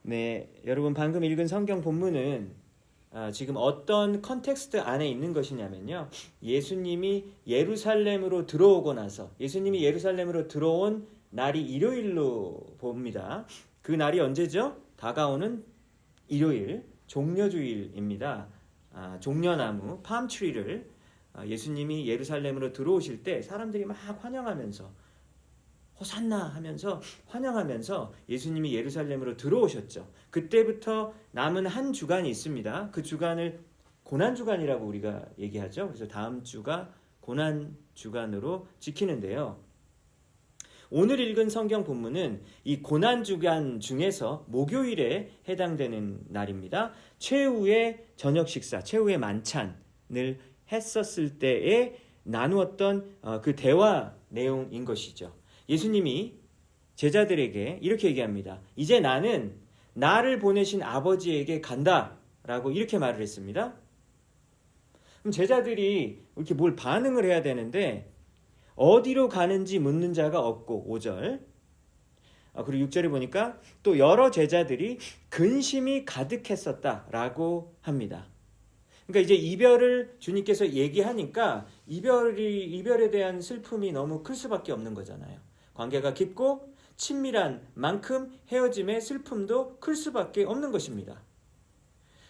네, 여러분 방금 읽은 성경 본문은 지금 어떤 컨텍스트 안에 있는 것이냐면요. 예수님이 예루살렘으로 들어온 날이 일요일로 봅니다. 그 날이 언제죠? 다가오는 일요일, 종려주일입니다. 종려나무, 팜트리를 예수님이 예루살렘으로 들어오실 때 사람들이 막 환영하면서 호산나 하면서 환영하면서 예수님이 예루살렘으로 들어오셨죠. 그때부터 남은 한 주간이 있습니다. 그 주간을 고난주간이라고 우리가 얘기하죠. 그래서 다음 주가 고난주간으로 지키는데요. 오늘 읽은 성경 본문은 이 고난주간 중에서 목요일에 해당되는 날입니다. 최후의 저녁 식사, 최후의 만찬을 했었을 때에 나누었던 그 대화 내용인 것이죠. 예수님이 제자들에게 이렇게 얘기합니다. 이제 나는 나를 보내신 아버지에게 간다 라고 이렇게 말을 했습니다. 그럼 제자들이 이렇게 뭘 반응을 해야 되는데 어디로 가는지 묻는 자가 없고 5절 그리고 6절에 보니까 또 여러 제자들이 근심이 가득했었다라고 합니다. 그러니까 이제 이별을 주님께서 얘기하니까 이별에 대한 슬픔이 너무 클 수밖에 없는 거잖아요. 관계가 깊고 친밀한 만큼 헤어짐의 슬픔도 클 수밖에 없는 것입니다.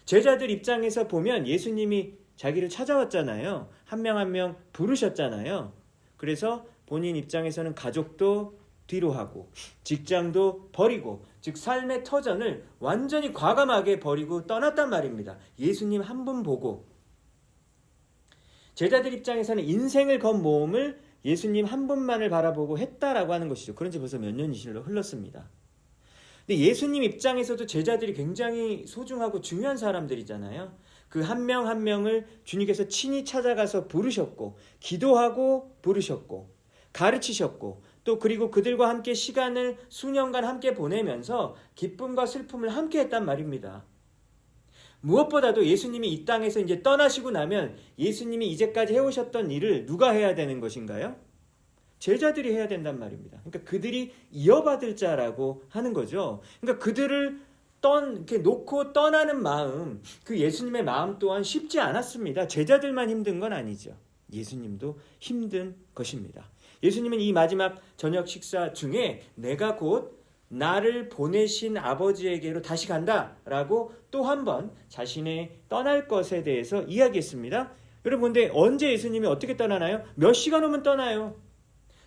제자들 입장에서 보면 예수님이 자기를 찾아왔잖아요. 한 명 한 명 부르셨잖아요. 그래서 본인 입장에서는 가족도 뒤로 하고 직장도 버리고 즉 삶의 터전을 완전히 과감하게 버리고 떠났단 말입니다. 예수님 한 분 보고 제자들 입장에서는 인생을 건 모험을 예수님 한 분만을 바라보고 했다라고 하는 것이죠. 그런 지 벌써 몇 년이 흘렀습니다. 근데 예수님 입장에서도 제자들이 굉장히 소중하고 중요한 사람들이잖아요. 그 한 명 한 명을 주님께서 친히 찾아가서 부르셨고 기도하고 부르셨고 가르치셨고 또 그리고 그들과 함께 시간을 수년간 함께 보내면서 기쁨과 슬픔을 함께 했단 말입니다. 무엇보다도 예수님이 이 땅에서 이제 떠나시고 나면 예수님이 이제까지 해오셨던 일을 누가 해야 되는 것인가요? 제자들이 해야 된단 말입니다. 그러니까 그들이 이어받을 자라고 하는 거죠. 그러니까 그들을 이렇게 놓고 떠나는 마음, 그 예수님의 마음 또한 쉽지 않았습니다. 제자들만 힘든 건 아니죠. 예수님도 힘든 것입니다. 예수님은 이 마지막 저녁 식사 중에 내가 곧 나를 보내신 아버지에게로 다시 간다라고 또 한 번 자신의 떠날 것에 대해서 이야기했습니다. 여러분 근데 언제 예수님이 어떻게 떠나나요? 몇 시간 후면 떠나요.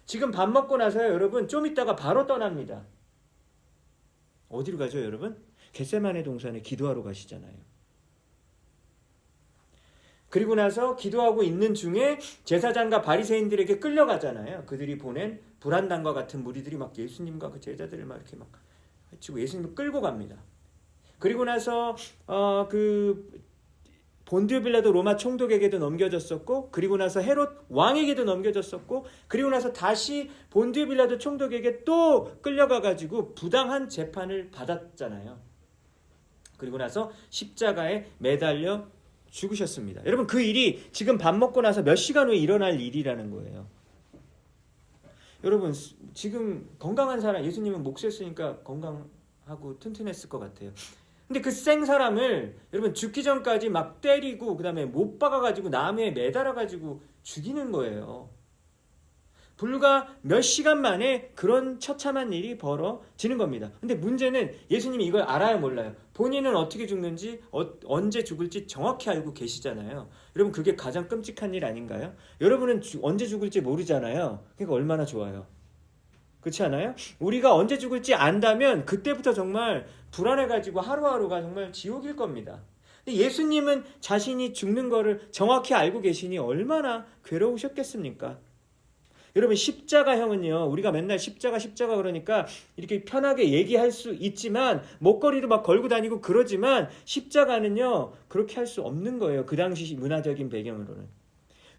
지금 밥 먹고 나서요 여러분 좀 있다가 바로 떠납니다. 어디로 가죠 여러분? 겟세마네 동산에 기도하러 가시잖아요. 그리고 나서 기도하고 있는 중에 제사장과 바리새인들에게 끌려가잖아요. 그들이 보낸 불안당과 같은 무리들이 막 예수님과 그 제자들을 막 이렇게 막 해치고 예수님을 끌고 갑니다. 그리고 나서 그 본디오 빌라도 로마 총독에게도 넘겨졌었고 그리고 나서 헤롯 왕에게도 넘겨졌었고 그리고 나서 다시 본디오 빌라도 총독에게 또 끌려가가지고 부당한 재판을 받았잖아요. 그리고 나서 십자가에 매달려 죽으셨습니다. 여러분 그 일이 지금 밥 먹고 나서 몇 시간 후에 일어날 일이라는 거예요. 여러분 지금 건강한 사람 예수님은 목 쉬었으니까 건강하고 튼튼했을 것 같아요. 근데 그 생 사람을 여러분 죽기 전까지 막 때리고 그 다음에 못 박아가지고 나무에 매달아가지고 죽이는 거예요. 불과 몇 시간 만에 그런 처참한 일이 벌어지는 겁니다. 근데 문제는 예수님이 이걸 알아요 몰라요? 본인은 어떻게 죽는지 언제 죽을지 정확히 알고 계시잖아요. 여러분 그게 가장 끔찍한 일 아닌가요? 여러분은 언제 죽을지 모르잖아요. 그러니까 얼마나 좋아요. 그렇지 않아요? 우리가 언제 죽을지 안다면 그때부터 정말 불안해가지고 하루하루가 정말 지옥일 겁니다. 근데 예수님은 자신이 죽는 거를 정확히 알고 계시니 얼마나 괴로우셨겠습니까? 여러분 십자가형은요 우리가 맨날 십자가 그러니까 이렇게 편하게 얘기할 수 있지만 목걸이도 막 걸고 다니고 그러지만 십자가는요 그렇게 할 수 없는 거예요. 그 당시 문화적인 배경으로는.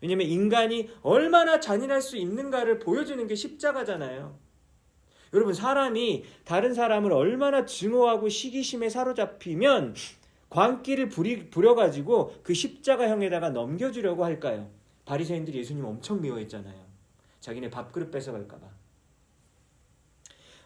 왜냐하면 인간이 얼마나 잔인할 수 있는가를 보여주는 게 십자가잖아요. 여러분 사람이 다른 사람을 얼마나 증오하고 시기심에 사로잡히면 광기를 부려가지고 그 십자가형에다가 넘겨주려고 할까요? 바리새인들이 예수님 엄청 미워했잖아요. 자기네 밥그릇 뺏어갈까 봐.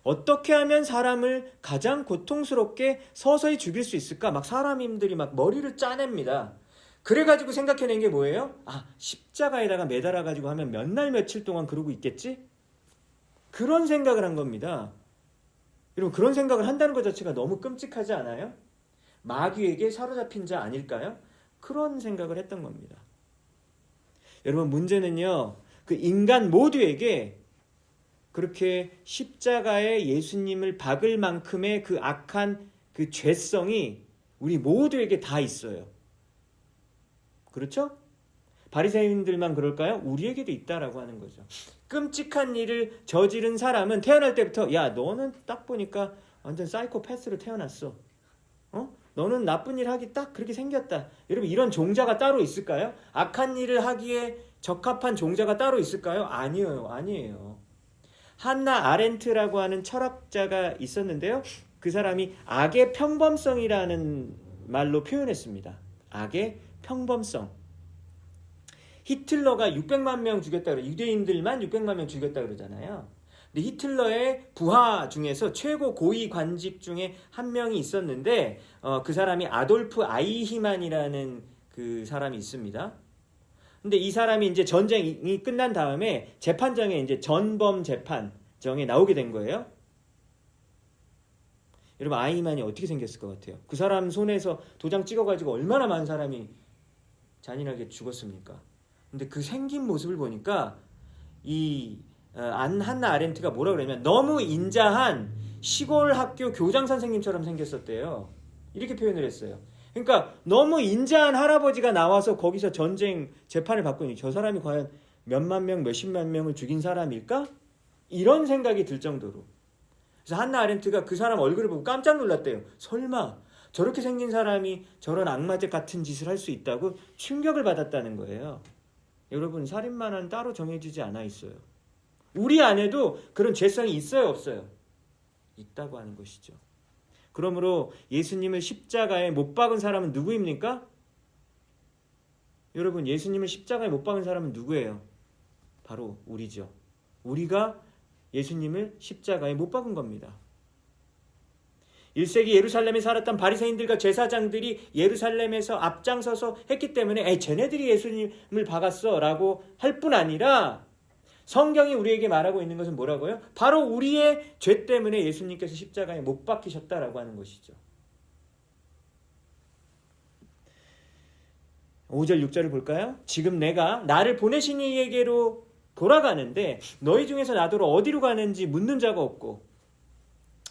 어떻게 하면 사람을 가장 고통스럽게 서서히 죽일 수 있을까? 막 사람들이 막 머리를 짜냅니다. 그래가지고 생각해낸 게 뭐예요? 십자가에다가 매달아가지고 하면 몇 날 며칠 동안 그러고 있겠지? 그런 생각을 한 겁니다. 여러분, 그런 생각을 한다는 것 자체가 너무 끔찍하지 않아요? 마귀에게 사로잡힌 자 아닐까요? 그런 생각을 했던 겁니다. 여러분, 문제는요, 그 인간 모두에게 그렇게 십자가에 예수님을 박을 만큼의 그 악한 그 죄성이 우리 모두에게 다 있어요. 그렇죠? 바리새인들만 그럴까요? 우리에게도 있다라고 하는 거죠. 끔찍한 일을 저지른 사람은 태어날 때부터 야, 너는 딱 보니까 완전 사이코패스로 태어났어. 너는 나쁜 일 하기 딱 그렇게 생겼다. 여러분, 이런 종자가 따로 있을까요? 악한 일을 하기에 적합한 종자가 따로 있을까요? 아니에요. 한나 아렌트라고 하는 철학자가 있었는데요. 그 사람이 악의 평범성이라는 말로 표현했습니다. 악의 평범성. 히틀러가 600만 명 죽였다 그래요. 유대인들만 600만 명 죽였다 그러잖아요. 근데 히틀러의 부하 중에서 최고 고위 관직 중에 한 명이 있었는데 그 사람이 아돌프 아이히만이라는 그 사람이 있습니다. 근데 이 사람이 이제 전쟁이 끝난 다음에 재판정에 이제 전범 재판정에 나오게 된 거예요. 여러분, 아이히만이 어떻게 생겼을 것 같아요? 그 사람 손에서 도장 찍어가지고 얼마나 많은 사람이 잔인하게 죽었습니까? 근데 그 생긴 모습을 보니까 이 한나 아렌트가 뭐라 그러냐면 너무 인자한 시골 학교 교장 선생님처럼 생겼었대요. 이렇게 표현을 했어요. 그러니까 너무 인자한 할아버지가 나와서 거기서 전쟁 재판을 받고 있는 저 사람이 과연 몇만 명, 몇십만 명을 죽인 사람일까? 이런 생각이 들 정도로. 그래서 한나 아렌트가 그 사람 얼굴을 보고 깜짝 놀랐대요. 설마 저렇게 생긴 사람이 저런 악마적 같은 짓을 할 수 있다고 충격을 받았다는 거예요. 여러분, 살인마는 따로 정해지지 않아 있어요. 우리 안에도 그런 죄성이 있어요, 없어요? 있다고 하는 것이죠. 그러므로 예수님을 십자가에 못 박은 사람은 누구입니까? 여러분, 예수님을 십자가에 못 박은 사람은 누구예요? 바로 우리죠. 우리가 예수님을 십자가에 못 박은 겁니다. 1세기 예루살렘에 살았던 바리새인들과 제사장들이 예루살렘에서 앞장서서 했기 때문에 쟤네들이 예수님을 박았어 라고 할 뿐 아니라 성경이 우리에게 말하고 있는 것은 뭐라고요? 바로 우리의 죄 때문에 예수님께서 십자가에 못 박히셨다라고 하는 것이죠. 5절 6절을 볼까요? 지금 내가 나를 보내신 이에게로 돌아가는데 너희 중에서 나더러 어디로 가는지 묻는 자가 없고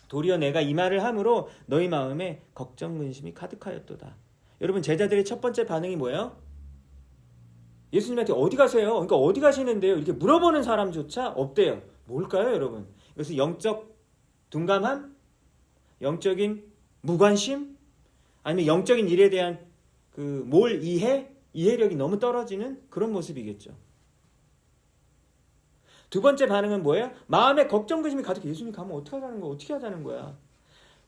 도리어 내가 이 말을 함으로 너희 마음에 걱정 근심이 가득하였도다. 여러분, 제자들의 첫 번째 반응이 뭐예요? 예수님한테 어디 가세요? 그러니까 어디 가시는데요? 이렇게 물어보는 사람조차 없대요. 뭘까요, 여러분? 이것은 영적 둔감함? 영적인 무관심? 아니면 영적인 일에 대한 뭘 이해력이 너무 떨어지는 그런 모습이겠죠. 두 번째 반응은 뭐예요? 마음에 걱정 근심이 가득해. 예수님 가면 어떻게 하자는 거야? 어떻게 하자는 거야?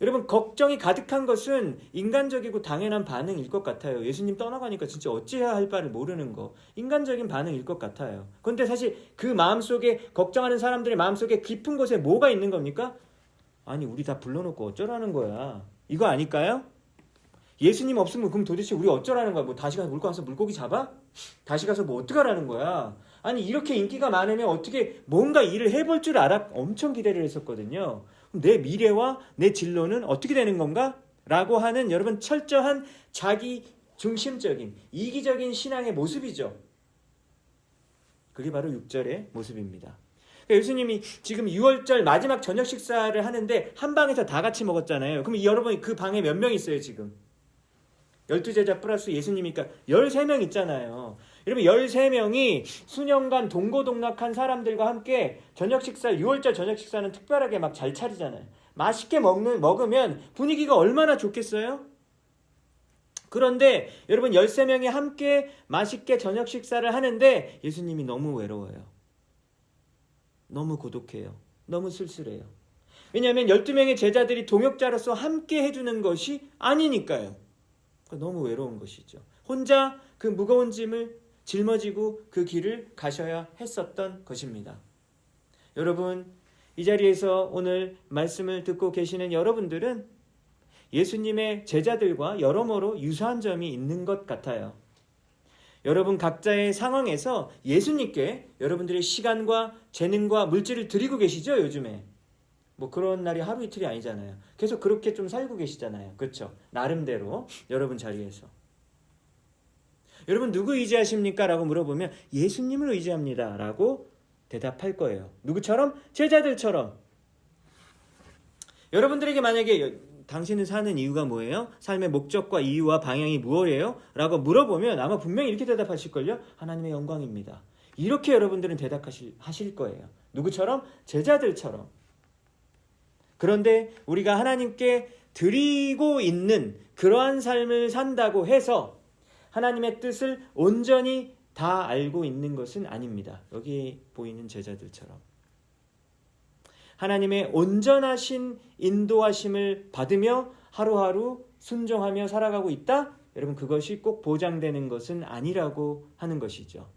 여러분, 걱정이 가득한 것은 인간적이고 당연한 반응일 것 같아요. 예수님 떠나가니까 진짜 어찌해야 할 바를 모르는 거. 인간적인 반응일 것 같아요. 그런데 사실 그 마음속에 걱정하는 사람들의 마음속에 깊은 곳에 뭐가 있는 겁니까? 아니, 우리 다 불러놓고 어쩌라는 거야. 이거 아닐까요? 예수님 없으면 그럼 도대체 우리 어쩌라는 거야? 뭐 다시 가서 물고기 잡아? 다시 가서 뭐 어떡하라는 거야? 아니, 이렇게 인기가 많으면 어떻게 뭔가 일을 해볼 줄 알아? 엄청 기대를 했었거든요. 내 미래와 내 진로는 어떻게 되는 건가? 라고 하는 여러분 철저한 자기 중심적인 이기적인 신앙의 모습이죠. 그게 바로 6절의 모습입니다. 예수님이 지금 6월절 마지막 저녁 식사를 하는데 한 방에서 다 같이 먹었잖아요. 그럼 여러분 그 방에 몇 명 있어요 지금? 12제자 플러스 예수님이니까 13명 있잖아요. 여러분 13명이 수년간 동고동락한 사람들과 함께 저녁 식사, 6월절 저녁 식사는 특별하게 막 잘 차리잖아요. 맛있게 먹으면 분위기가 얼마나 좋겠어요? 그런데 여러분 13명이 함께 맛있게 저녁 식사를 하는데 예수님이 너무 외로워요. 너무 고독해요. 너무 쓸쓸해요. 왜냐하면 12명의 제자들이 동역자로서 함께 해주는 것이 아니니까요. 너무 외로운 것이죠. 혼자 그 무거운 짐을 짊어지고 그 길을 가셔야 했었던 것입니다. 여러분, 이 자리에서 오늘 말씀을 듣고 계시는 여러분들은 예수님의 제자들과 여러모로 유사한 점이 있는 것 같아요. 여러분 각자의 상황에서 예수님께 여러분들의 시간과 재능과 물질을 드리고 계시죠, 요즘에? 뭐 그런 날이 하루 이틀이 아니잖아요. 계속 그렇게 좀 살고 계시잖아요. 그렇죠? 나름대로 여러분 자리에서. 여러분 누구 의지하십니까? 라고 물어보면 예수님을 의지합니다. 라고 대답할 거예요. 누구처럼? 제자들처럼. 여러분들에게 만약에 당신은 사는 이유가 뭐예요? 삶의 목적과 이유와 방향이 무엇이에요? 라고 물어보면 아마 분명히 이렇게 대답하실걸요? 하나님의 영광입니다. 이렇게 여러분들은 대답하실 거예요. 누구처럼? 제자들처럼. 그런데 우리가 하나님께 드리고 있는 그러한 삶을 산다고 해서 하나님의 뜻을 온전히 다 알고 있는 것은 아닙니다. 여기 보이는 제자들처럼. 하나님의 온전하신 인도하심을 받으며 하루하루 순종하며 살아가고 있다? 여러분 그것이 꼭 보장되는 것은 아니라고 하는 것이죠.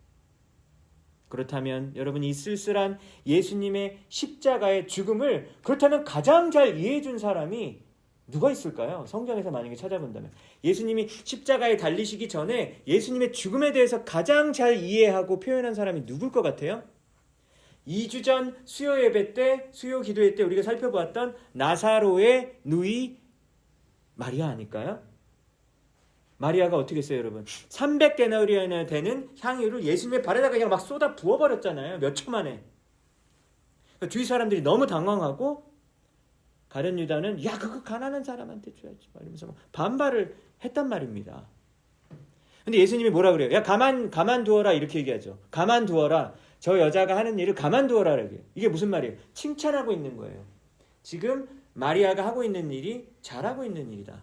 그렇다면 여러분 이 쓸쓸한 예수님의 십자가의 죽음을 그렇다면 가장 잘 이해해 준 사람이 누가 있을까요? 성경에서 만약에 찾아본다면 예수님이 십자가에 달리시기 전에 예수님의 죽음에 대해서 가장 잘 이해하고 표현한 사람이 누굴 것 같아요? 2주 전 수요 예배 때, 수요 기도회 때 우리가 살펴보았던 나사로의 누이 마리아 아닐까요? 마리아가 어떻게 했어요, 여러분? 300데나리온이나 되는 향유를 예수님의 발에다가 그냥 막 쏟아 부어버렸잖아요. 몇 초 만에. 주위 사람들이 너무 당황하고 가룟 유다는 야 그거 가난한 사람한테 줘야지 이러면서 반발을 했단 말입니다. 근데 예수님이 뭐라 그래요? 야 가만두어라 이렇게 얘기하죠. 가만두어라. 저 여자가 하는 일을 가만두어라. 이게 무슨 말이에요? 칭찬하고 있는 거예요. 지금 마리아가 하고 있는 일이 잘하고 있는 일이다.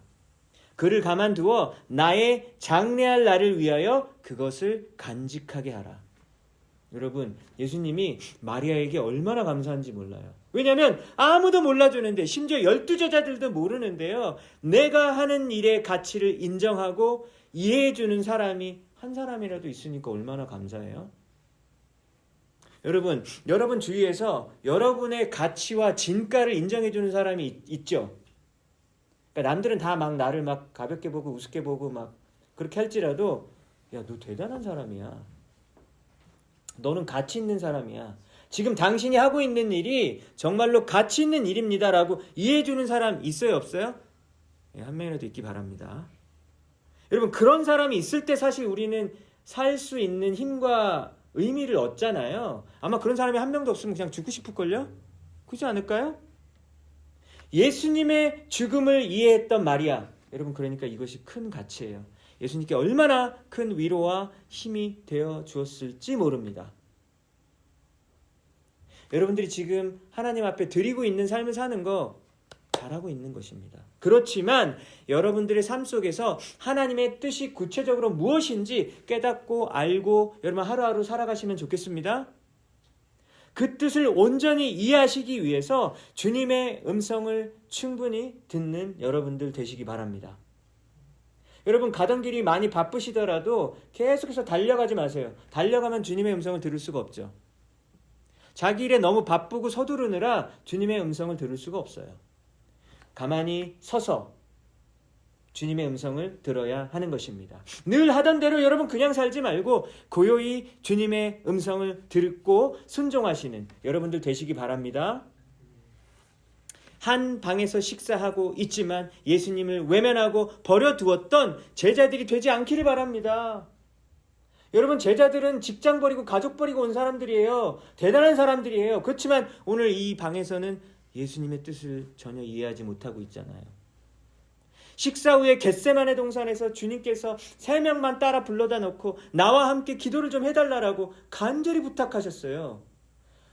그를 가만두어 나의 장래할 날을 위하여 그것을 간직하게 하라. 여러분 예수님이 마리아에게 얼마나 감사한지 몰라요. 왜냐하면 아무도 몰라주는데 심지어 12제자들도 모르는데요. 내가 하는 일의 가치를 인정하고 이해해주는 사람이 한 사람이라도 있으니까 얼마나 감사해요. 여러분 주위에서 여러분의 가치와 진가를 인정해주는 사람이 있죠. 그러니까 남들은 다 막 나를 막 가볍게 보고 우습게 보고 막 그렇게 할지라도 야, 너 대단한 사람이야. 너는 가치 있는 사람이야. 지금 당신이 하고 있는 일이 정말로 가치 있는 일입니다라고 이해해주는 사람 있어요, 없어요? 예, 한 명이라도 있기 바랍니다. 여러분 그런 사람이 있을 때 사실 우리는 살 수 있는 힘과 의미를 얻잖아요. 아마 그런 사람이 한 명도 없으면 그냥 죽고 싶을걸요? 그렇지 않을까요? 예수님의 죽음을 이해했던 마리아. 여러분 그러니까 이것이 큰 가치예요. 예수님께 얼마나 큰 위로와 힘이 되어 주었을지 모릅니다. 여러분들이 지금 하나님 앞에 드리고 있는 삶을 사는 거 잘하고 있는 것입니다. 그렇지만 여러분들의 삶 속에서 하나님의 뜻이 구체적으로 무엇인지 깨닫고 알고 여러분 하루하루 살아가시면 좋겠습니다. 그 뜻을 온전히 이해하시기 위해서 주님의 음성을 충분히 듣는 여러분들 되시기 바랍니다. 여러분 가던 길이 많이 바쁘시더라도 계속해서 달려가지 마세요. 달려가면 주님의 음성을 들을 수가 없죠. 자기 일에 너무 바쁘고 서두르느라 주님의 음성을 들을 수가 없어요. 가만히 서서 주님의 음성을 들어야 하는 것입니다. 늘 하던 대로 여러분 그냥 살지 말고 고요히 주님의 음성을 듣고 순종하시는 여러분들 되시기 바랍니다. 한 방에서 식사하고 있지만 예수님을 외면하고 버려두었던 제자들이 되지 않기를 바랍니다. 여러분 제자들은 직장 버리고 가족 버리고 온 사람들이에요. 대단한 사람들이에요. 그렇지만 오늘 이 방에서는 예수님의 뜻을 전혀 이해하지 못하고 있잖아요. 식사 후에 겟세마네 동산에서 주님께서 3명만 따라 불러다 놓고 나와 함께 기도를 좀 해달라고 간절히 부탁하셨어요.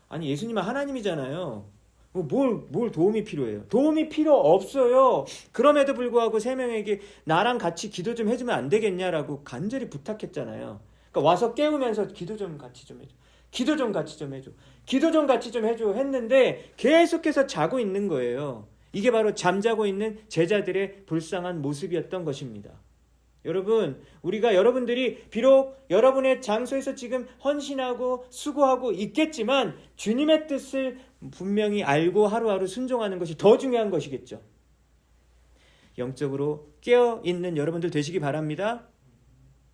아니 예수님은 하나님이잖아요. 뭘 도움이 필요해요? 도움이 필요 없어요. 그럼에도 불구하고 3명에게 나랑 같이 기도 좀 해주면 안 되겠냐라고 간절히 부탁했잖아요. 그러니까 와서 깨우면서 기도 좀 같이 좀 해줘. 기도 좀 같이 좀 해줘. 기도 좀 같이 좀 해줘 했는데 계속해서 자고 있는 거예요. 이게 바로 잠자고 있는 제자들의 불쌍한 모습이었던 것입니다. 여러분, 우리가 여러분들이 비록 여러분의 장소에서 지금 헌신하고 수고하고 있겠지만 주님의 뜻을 분명히 알고 하루하루 순종하는 것이 더 중요한 것이겠죠. 영적으로 깨어있는 여러분들 되시기 바랍니다.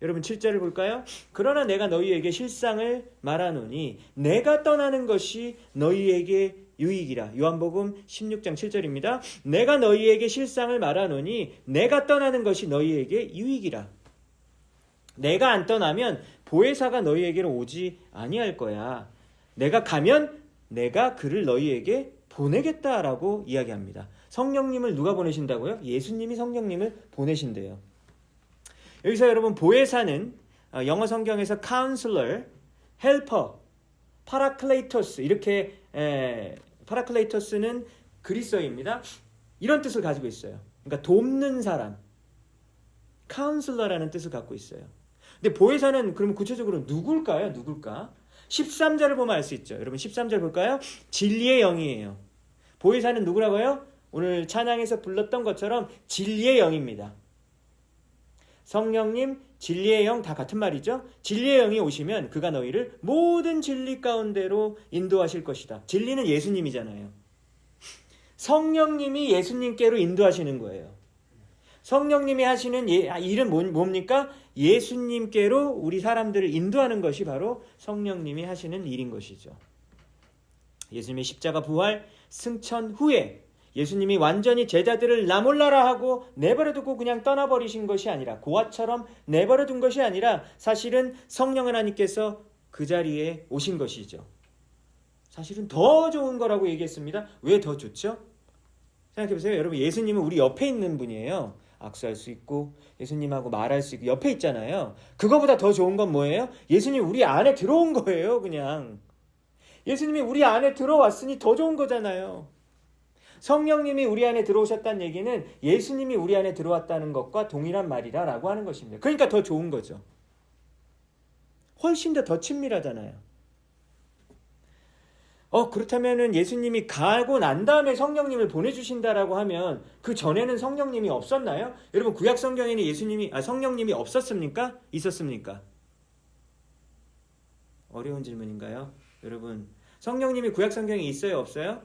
여러분 7절을 볼까요? 그러나 내가 너희에게 실상을 말하노니 내가 떠나는 것이 너희에게 유익이라. 요한복음 16장 7절입니다. 내가 너희에게 실상을 말하노니 내가 떠나는 것이 너희에게 유익이라. 내가 안 떠나면 보혜사가 너희에게로 오지 아니할 거야. 내가 가면 내가 그를 너희에게 보내겠다라고 이야기합니다. 성령님을 누가 보내신다고요? 예수님이 성령님을 보내신대요. 여기서 여러분 보혜사는 영어 성경에서 counselor, helper, 파라클레이토스 이렇게 파라클레이토스는 그리스어입니다. 이런 뜻을 가지고 있어요. 그러니까 돕는 사람, counselor라는 뜻을 갖고 있어요. 근데 보혜사는 그러면 구체적으로 누굴까요? 누굴까? 13절을 보면 알 수 있죠. 여러분 13절 볼까요? 진리의 영이에요. 보혜사는 누구라고요? 오늘 찬양에서 불렀던 것처럼 진리의 영입니다. 성령님, 진리의 영 다 같은 말이죠. 진리의 영이 오시면 그가 너희를 모든 진리 가운데로 인도하실 것이다. 진리는 예수님이잖아요. 성령님이 예수님께로 인도하시는 거예요. 성령님이 하시는 일은 뭡니까? 예수님께로 우리 사람들을 인도하는 것이 바로 성령님이 하시는 일인 것이죠. 예수님의 십자가 부활 승천 후에 예수님이 완전히 제자들을 나 몰라라 하고 내버려두고 그냥 떠나버리신 것이 아니라, 고아처럼 내버려둔 것이 아니라 사실은 성령 하나님께서 그 자리에 오신 것이죠. 사실은 더 좋은 거라고 얘기했습니다. 왜 더 좋죠? 생각해보세요. 여러분, 예수님은 우리 옆에 있는 분이에요. 악수할 수 있고 예수님하고 말할 수 있고 옆에 있잖아요. 그거보다 더 좋은 건 뭐예요? 예수님이 우리 안에 들어온 거예요. 그냥 예수님이 우리 안에 들어왔으니 더 좋은 거잖아요. 성령님이 우리 안에 들어오셨다는 얘기는 예수님이 우리 안에 들어왔다는 것과 동일한 말이라고 하는 것입니다. 그러니까 더 좋은 거죠. 훨씬 더 친밀하잖아요. 그렇다면은 예수님이 가고 난 다음에 성령님을 보내주신다라고 하면 그 전에는 성령님이 없었나요? 여러분, 구약 성경에는 성령님이 없었습니까? 있었습니까? 어려운 질문인가요? 여러분, 성령님이 구약 성경에 있어요? 없어요?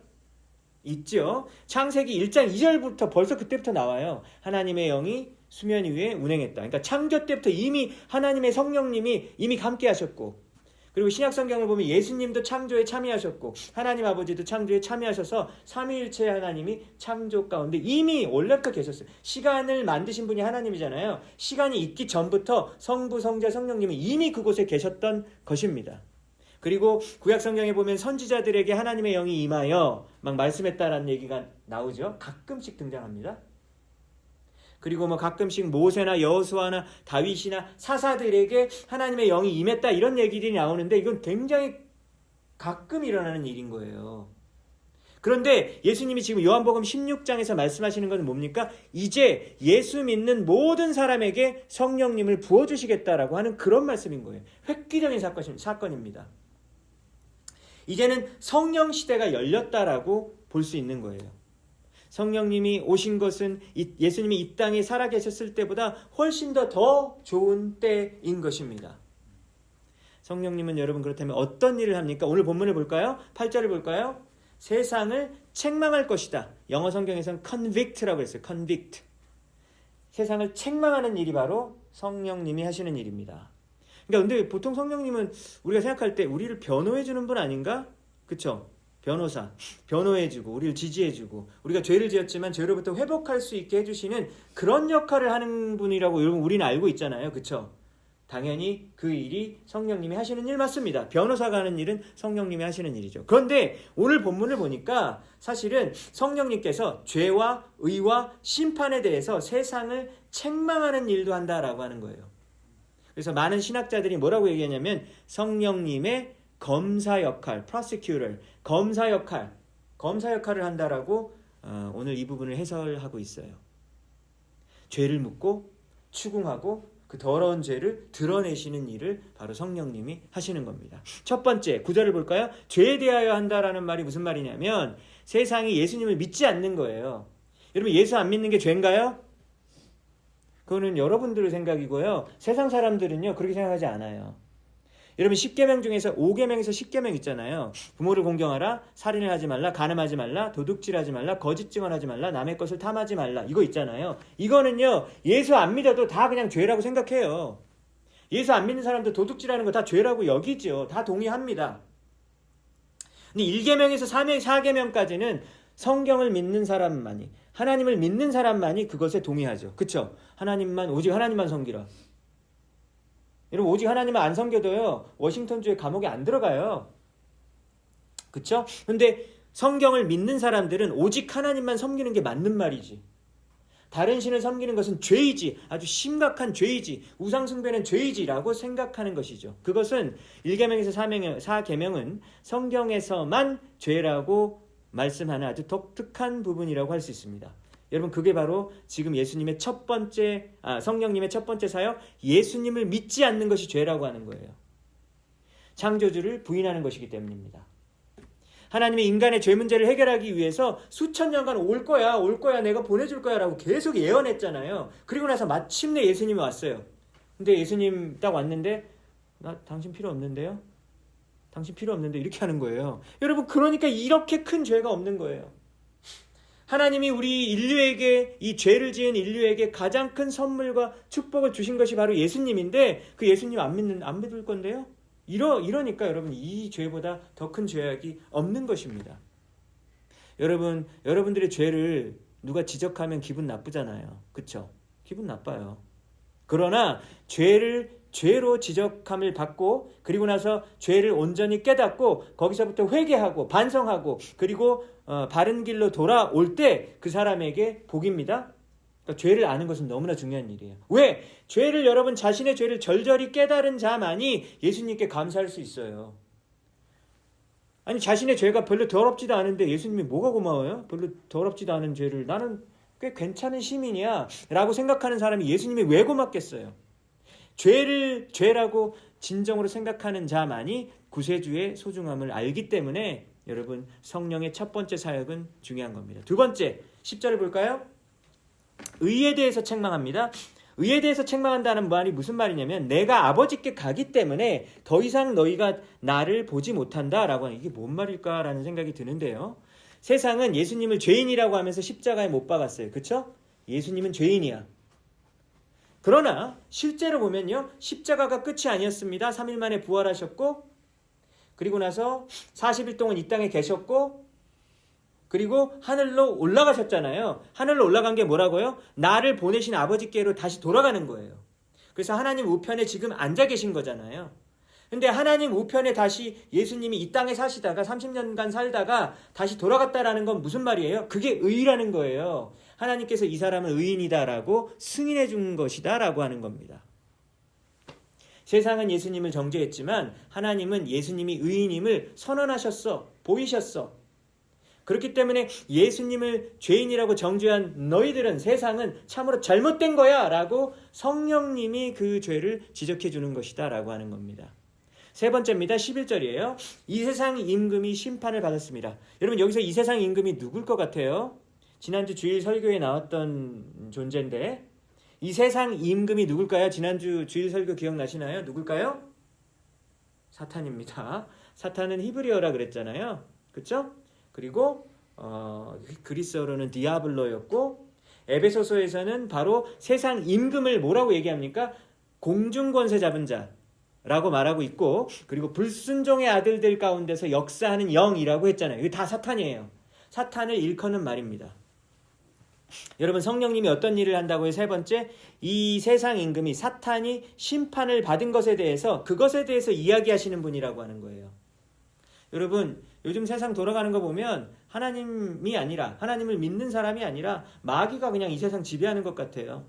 있죠. 창세기 1장 2절부터 벌써 그때부터 나와요. 하나님의 영이 수면 위에 운행했다. 그러니까 창조 때부터 이미 하나님의 성령님이 이미 함께 하셨고, 그리고 신약 성경을 보면 예수님도 창조에 참여하셨고 하나님 아버지도 창조에 참여하셔서 삼위일체 하나님이 창조 가운데 이미 원래부터 계셨어요. 시간을 만드신 분이 하나님이잖아요. 시간이 있기 전부터 성부, 성자, 성령님이 이미 그곳에 계셨던 것입니다. 그리고 구약 성경에 보면 선지자들에게 하나님의 영이 임하여 막 말씀했다라는 얘기가 나오죠. 가끔씩 등장합니다. 그리고 가끔씩 모세나 여호수아나 다윗이나 사사들에게 하나님의 영이 임했다 이런 얘기들이 나오는데 이건 굉장히 가끔 일어나는 일인 거예요. 그런데 예수님이 지금 요한복음 16장에서 말씀하시는 것은 뭡니까? 이제 예수 믿는 모든 사람에게 성령님을 부어주시겠다라고 하는 그런 말씀인 거예요. 획기적인 사건입니다. 이제는 성령 시대가 열렸다라고 볼 수 있는 거예요. 성령님이 오신 것은 예수님이 이 땅에 살아계셨을 때보다 훨씬 더 좋은 때인 것입니다. 성령님은 여러분 그렇다면 어떤 일을 합니까? 오늘 본문을 볼까요? 8절을 볼까요? 세상을 책망할 것이다. 영어 성경에서는 convict라고 했어요. convict. 세상을 책망하는 일이 바로 성령님이 하시는 일입니다. 그러니까 근데 보통 성령님은 우리가 생각할 때 우리를 변호해주는 분 아닌가? 그쵸? 변호사, 변호해주고 우리를 지지해주고 우리가 죄를 지었지만 죄로부터 회복할 수 있게 해주시는 그런 역할을 하는 분이라고 여러분 우리는 알고 있잖아요. 그쵸? 당연히 그 일이 성령님이 하시는 일 맞습니다. 변호사가 하는 일은 성령님이 하시는 일이죠. 그런데 오늘 본문을 보니까 사실은 성령님께서 죄와 의와 심판에 대해서 세상을 책망하는 일도 한다라고 하는 거예요. 그래서 많은 신학자들이 뭐라고 얘기하냐면 성령님의 검사 역할, prosecutor, 검사 역할을 한다라고 오늘 이 부분을 해설하고 있어요. 죄를 묻고 추궁하고 그 더러운 죄를 드러내시는 일을 바로 성령님이 하시는 겁니다. 첫 번째, 9절을 볼까요? 죄에 대하여 한다라는 말이 무슨 말이냐면 세상이 예수님을 믿지 않는 거예요. 여러분, 예수 안 믿는 게 죄인가요? 그거는 여러분들의 생각이고요. 세상 사람들은요 그렇게 생각하지 않아요. 여러분 10계명 중에서 5계명에서 10계명 있잖아요. 부모를 공경하라, 살인을 하지 말라, 간음하지 말라, 도둑질하지 말라, 거짓 증언하지 말라, 남의 것을 탐하지 말라, 이거 있잖아요. 이거는요 예수 안 믿어도 다 그냥 죄라고 생각해요. 예수 안 믿는 사람도 도둑질하는 거 다 죄라고 여기죠. 다 동의합니다. 근데 1계명에서 4계명까지는 성경을 믿는 사람만이, 하나님을 믿는 사람만이 그것에 동의하죠. 그쵸? 오직 하나님만 섬기라. 여러분 오직 하나님을 안 섬겨도요 워싱턴주의 감옥에 안 들어가요. 그쵸? 근데 성경을 믿는 사람들은 오직 하나님만 섬기는 게 맞는 말이지, 다른 신을 섬기는 것은 죄이지, 아주 심각한 죄이지, 우상숭배는 죄이지 라고 생각하는 것이죠. 그것은 1계명에서 4계명은 성경에서만 죄라고 말씀하는 아주 독특한 부분이라고 할 수 있습니다. 여러분 그게 바로 지금 예수님의 성령님의 첫 번째 사역, 예수님을 믿지 않는 것이 죄라고 하는 거예요. 창조주를 부인하는 것이기 때문입니다. 하나님이 인간의 죄 문제를 해결하기 위해서 수천 년간 올 거야 내가 보내줄 거야 라고 계속 예언했잖아요. 그리고 나서 마침내 예수님이 왔어요. 근데 예수님 딱 왔는데 나 당신 필요 없는데요? 당신 필요 없는데 이렇게 하는 거예요. 여러분 그러니까 이렇게 큰 죄가 없는 거예요. 하나님이 우리 인류에게, 이 죄를 지은 인류에게 가장 큰 선물과 축복을 주신 것이 바로 예수님인데 그 예수님 안 믿을 건데요? 이러니까 여러분 이 죄보다 더 큰 죄악이 없는 것입니다. 여러분들의 죄를 누가 지적하면 기분 나쁘잖아요. 그쵸? 기분 나빠요. 그러나 죄로 지적함을 받고 그리고 나서 죄를 온전히 깨닫고 거기서부터 회개하고 반성하고 그리고 바른 길로 돌아올 때 그 사람에게 복입니다. 그러니까 죄를 아는 것은 너무나 중요한 일이에요. 왜? 여러분 자신의 죄를 절절히 깨달은 자만이 예수님께 감사할 수 있어요. 아니 자신의 죄가 별로 더럽지도 않은데 예수님이 뭐가 고마워요? 별로 더럽지도 않은 죄를 나는 꽤 괜찮은 시민이야 라고 생각하는 사람이 예수님이 왜 고맙겠어요? 죄라고 진정으로 생각하는 자만이 구세주의 소중함을 알기 때문에 여러분 성령의 첫 번째 사역은 중요한 겁니다. 두 번째 10절을 볼까요? 의에 대해서 책망합니다. 의에 대해서 책망한다는 말이 무슨 말이냐면 내가 아버지께 가기 때문에 더 이상 너희가 나를 보지 못한다라고 하는, 이게 뭔 말일까라는 생각이 드는데요. 세상은 예수님을 죄인이라고 하면서 십자가에 못 박았어요. 그렇죠? 예수님은 죄인이야. 그러나 실제로 보면요. 십자가가 끝이 아니었습니다. 3일 만에 부활하셨고 그리고 나서 40일 동안 이 땅에 계셨고 그리고 하늘로 올라가셨잖아요. 하늘로 올라간 게 뭐라고요? 나를 보내신 아버지께로 다시 돌아가는 거예요. 그래서 하나님 우편에 지금 앉아 계신 거잖아요. 근데 하나님 우편에 다시 예수님이 이 땅에 사시다가 30년간 살다가 다시 돌아갔다라는 건 무슨 말이에요? 그게 의라는 거예요. 하나님께서 이 사람은 의인이다라고 승인해 준 것이다라고 하는 겁니다. 세상은 예수님을 정죄했지만 하나님은 예수님이 의인임을 선언하셨어. 보이셨어. 그렇기 때문에 예수님을 죄인이라고 정죄한 너희들은, 세상은 참으로 잘못된 거야 라고 성령님이 그 죄를 지적해 주는 것이다 라고 하는 겁니다. 세 번째입니다. 11절이에요. 이 세상 임금이 심판을 받았습니다. 여러분 여기서 이 세상 임금이 누굴 것 같아요? 지난주 주일 설교에 나왔던 존재인데 이 세상 임금이 누굴까요? 지난주 주일 설교 기억나시나요? 누굴까요? 사탄입니다. 사탄은 히브리어라 그랬잖아요. 그렇죠? 그리고 그리스어로는 디아블로였고 에베소서에서는 바로 세상 임금을 뭐라고 얘기합니까? 공중권세 잡은 자라고 말하고 있고 그리고 불순종의 아들들 가운데서 역사하는 영이라고 했잖아요. 이게 다 사탄이에요. 사탄을 일컫는 말입니다. 여러분 성령님이 어떤 일을 한다고 해요? 세 번째, 이 세상 임금이 사탄이 심판을 받은 것에 대해서 그것에 대해서 이야기하시는 분이라고 하는 거예요. 여러분 요즘 세상 돌아가는 거 보면 하나님이 아니라, 하나님을 믿는 사람이 아니라 마귀가 그냥 이 세상 지배하는 것 같아요.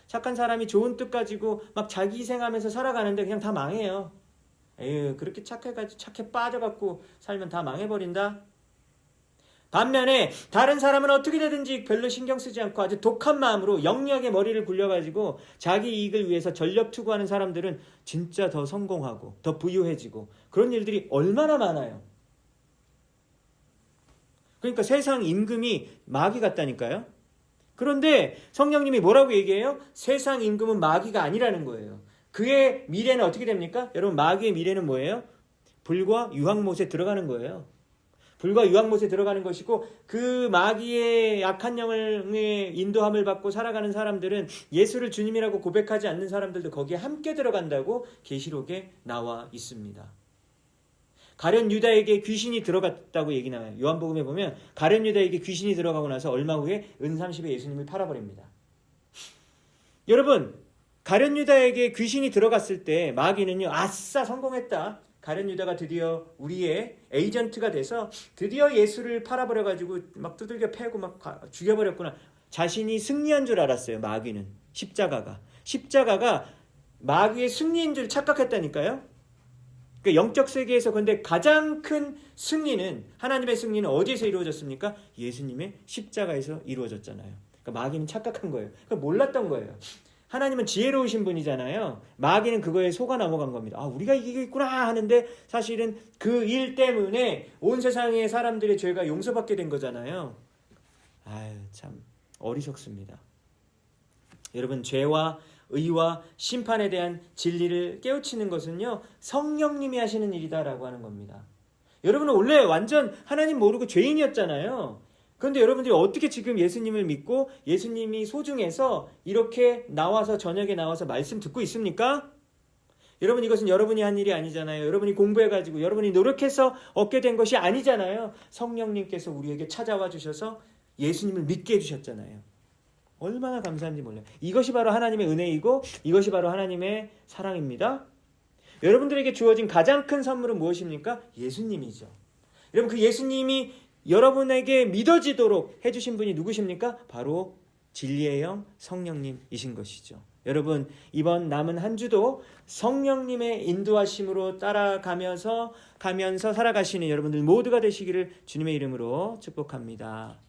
착한 사람이 좋은 뜻 가지고 막 자기 희생하면서 살아가는데 그냥 다 망해요. 에휴, 그렇게 착해 빠져갖고 살면 다 망해버린다. 반면에 다른 사람은 어떻게 되든지 별로 신경 쓰지 않고 아주 독한 마음으로 영리하게 머리를 굴려가지고 자기 이익을 위해서 전력 투구하는 사람들은 진짜 더 성공하고 더 부유해지고 그런 일들이 얼마나 많아요. 그러니까 세상 임금이 마귀 같다니까요. 그런데 성령님이 뭐라고 얘기해요? 세상 임금은 마귀가 아니라는 거예요. 그의 미래는 어떻게 됩니까? 여러분, 마귀의 미래는 뭐예요? 불과 유황못에 들어가는 거예요. 불과 유황못에 들어가는 것이고, 그 마귀의 약한 영의 인도함을 받고 살아가는 사람들은 예수를 주님이라고 고백하지 않는 사람들도 거기에 함께 들어간다고 계시록에 나와 있습니다. 가룟 유다에게 귀신이 들어갔다고 얘기 나와요. 요한복음에 보면 가룟 유다에게 귀신이 들어가고 나서 얼마 후에 은30에 예수님을 팔아버립니다. 여러분, 가룟 유다에게 귀신이 들어갔을 때 마귀는요, 아싸 성공했다. 가룟 유다가 드디어 우리의 에이전트가 돼서 드디어 예수를 팔아버려가지고 막 두들겨 패고 막 죽여버렸구나. 자신이 승리한 줄 알았어요. 마귀는. 십자가가 마귀의 승리인 줄 착각했다니까요. 그러니까 영적 세계에서 근데 가장 큰 승리는, 하나님의 승리는 어디에서 이루어졌습니까? 예수님의 십자가에서 이루어졌잖아요. 그러니까 마귀는 착각한 거예요. 그러니까 몰랐던 거예요. 하나님은 지혜로우신 분이잖아요. 마귀는 그거에 속아 넘어간 겁니다. 아, 우리가 이기겠구나 하는데 사실은 그 일 때문에 온 세상의 사람들의 죄가 용서받게 된 거잖아요. 아유, 참 어리석습니다. 여러분, 죄와 의와 심판에 대한 진리를 깨우치는 것은요, 성령님이 하시는 일이다라고 하는 겁니다. 여러분은 원래 완전 하나님 모르고 죄인이었잖아요. 그런데 여러분들이 어떻게 지금 예수님을 믿고 예수님이 소중해서 이렇게 나와서, 저녁에 나와서 말씀 듣고 있습니까? 여러분, 이것은 여러분이 한 일이 아니잖아요. 여러분이 공부해가지고 여러분이 노력해서 얻게 된 것이 아니잖아요. 성령님께서 우리에게 찾아와 주셔서 예수님을 믿게 해주셨잖아요. 얼마나 감사한지 몰라요. 이것이 바로 하나님의 은혜이고 이것이 바로 하나님의 사랑입니다. 여러분들에게 주어진 가장 큰 선물은 무엇입니까? 예수님이죠. 여러분, 그 예수님이 여러분에게 믿어지도록 해주신 분이 누구십니까? 바로 진리의 영 성령님이신 것이죠. 여러분, 이번 남은 한 주도 성령님의 인도하심으로 따라가면서 살아가시는 여러분들 모두가 되시기를 주님의 이름으로 축복합니다.